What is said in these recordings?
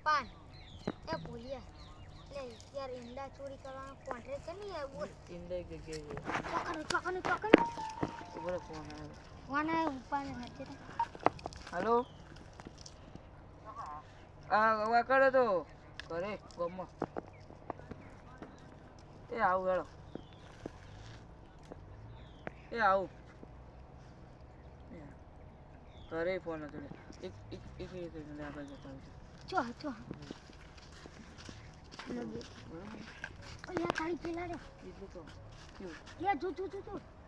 પાન એ ભૂલ્યા લે યાર ઈંડા ચોરી કરવાનો કોન્ટ્રાક્ટ છે ને યાર બોલ ઈંડા કે ચોકન ઉભરે ફોન આવ્યો વાને ઉપર નથી હેલો આ કરે તો ઘરે ગમમાં એ આવું હેલો એ આવું ઘરે ફોન હતો એક આગળ જતા ચો ઓલા કાળી પેલા રે એટલે તો ક્યું લે જો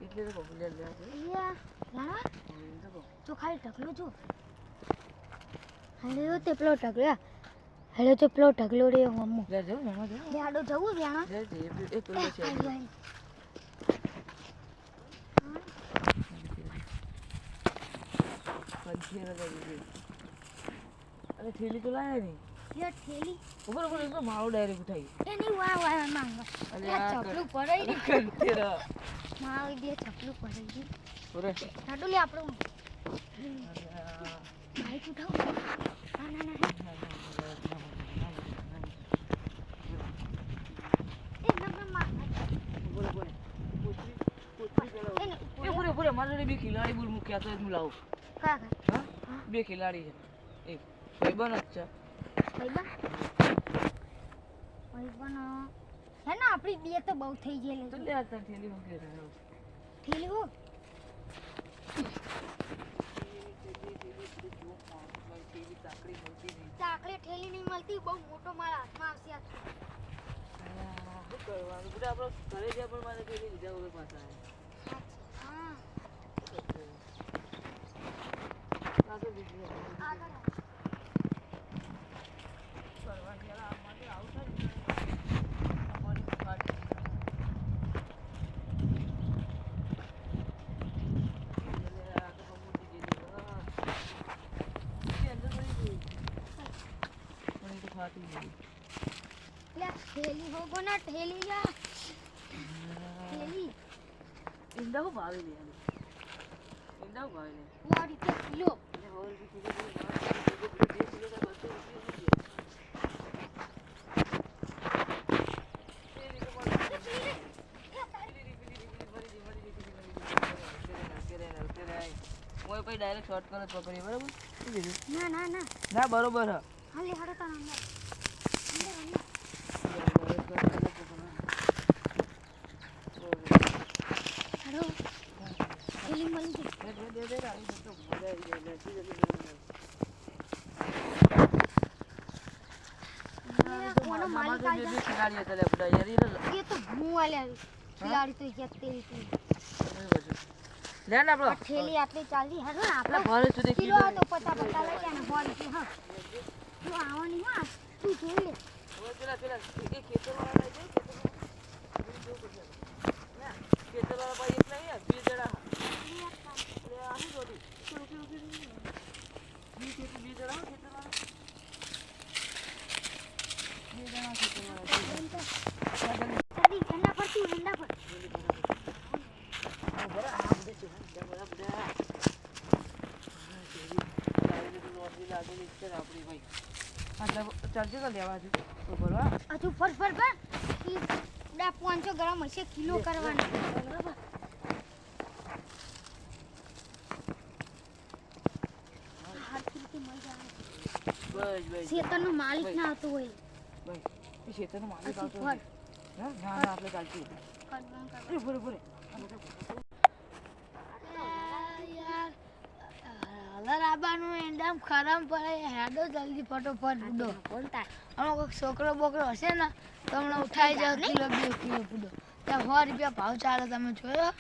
એટલે તો બોલે લે યા લાડા જો ખાલી ઢગલો જો હાલે તે પેલો ઢગલો હાલે તો પેલો ઢગલો રે મમ્મો લે જો મમ્મા જો લે આડો જવું વેણા લે એ પેલો છે અરે થેલી તો લાયા નહીં લે થેલી ઉપર તો મારો ડાયરેક્ટ ઉઠાઈ એ નહીં વાય માંગવા અરે લે આ ચપલું પડાઈ દે કંતેરા મારો દે ચપલું પડાઈ દે ઓરે નાડો લે આપણો બાઈક ઉઠાવ ના પૂરે મારે બે ખિલાડી બોલ મૂક્યા તો હું લાવું કાકા હા બે ખિલાડી છે એક ભાઈબંધ જ છે ભાઈબંધ હે ને આપણી બે તો બહુ થઈ ગયેલી તો લે આ થેલી મૂકી રહ્યો થેલી હો ચાકડી ઠેલી નહીં મળતી બહુ મોટો મારા હાથમાં આવશે શું કરવાનું બધા આપણો ઘરે જ્યાં પણ મારે થેલી લીધા વગર પાછા હા આગળ બીજી આગળ કરવાની યાર આ માટે આવું થાય અમારી ગાડી થેલી હો ગોના થેલી લા થેલી ઈંડા ભાવે લે ઈંડા ભાવે લે વાડી તો કિલો અને હોર બી કિલો કોઈ ડાયરેક્ટ શોર્ટ કરો તો પકડી બરાબર ના બરોબર હા હાલે હાડો તા અંદર હાડો થેલી મળી ગઈ કોનો માલિક આ એ તો હું આલ્યા ખિલાડી તો જતી હતી લે ને આપણો થેલી આટલી ચાલી હાડો ને આપણે ભરે સુધી કિલો તો પતા લઈ જાય ને બોલ કે હા તું આવવાની હા તું જોઈ લે પેલા એ ખેતરવાળા લઈ જાય ખેતરવાળા ભાઈ એક નહીં બે જણા એટલે આની જોડી બે જણા ખેતરવાળા ઠંડા પર ચાલશે તો લેવા હજુ ફર 500 ગ્રામ હશે કિલો કરવાનો ખેતરનો માલિક ના આવતો હોય ખેતરનો માલિક આવતો હોય ના આપણે ચાલશું બરોબર ખરાબ પડે હેડો જલ્દી ફટોફટ ઉડો કોઈક છોકરો બોકરો હશે ને તો હમણાં ઉઠાઈ જાવ કિલો 2 કિલો પૂડો ત્યાં 100 રૂપિયા ભાવ ચાલે તમે જોયો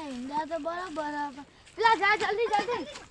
ઈંડા તો બરાબર પેલા જા જલ્દી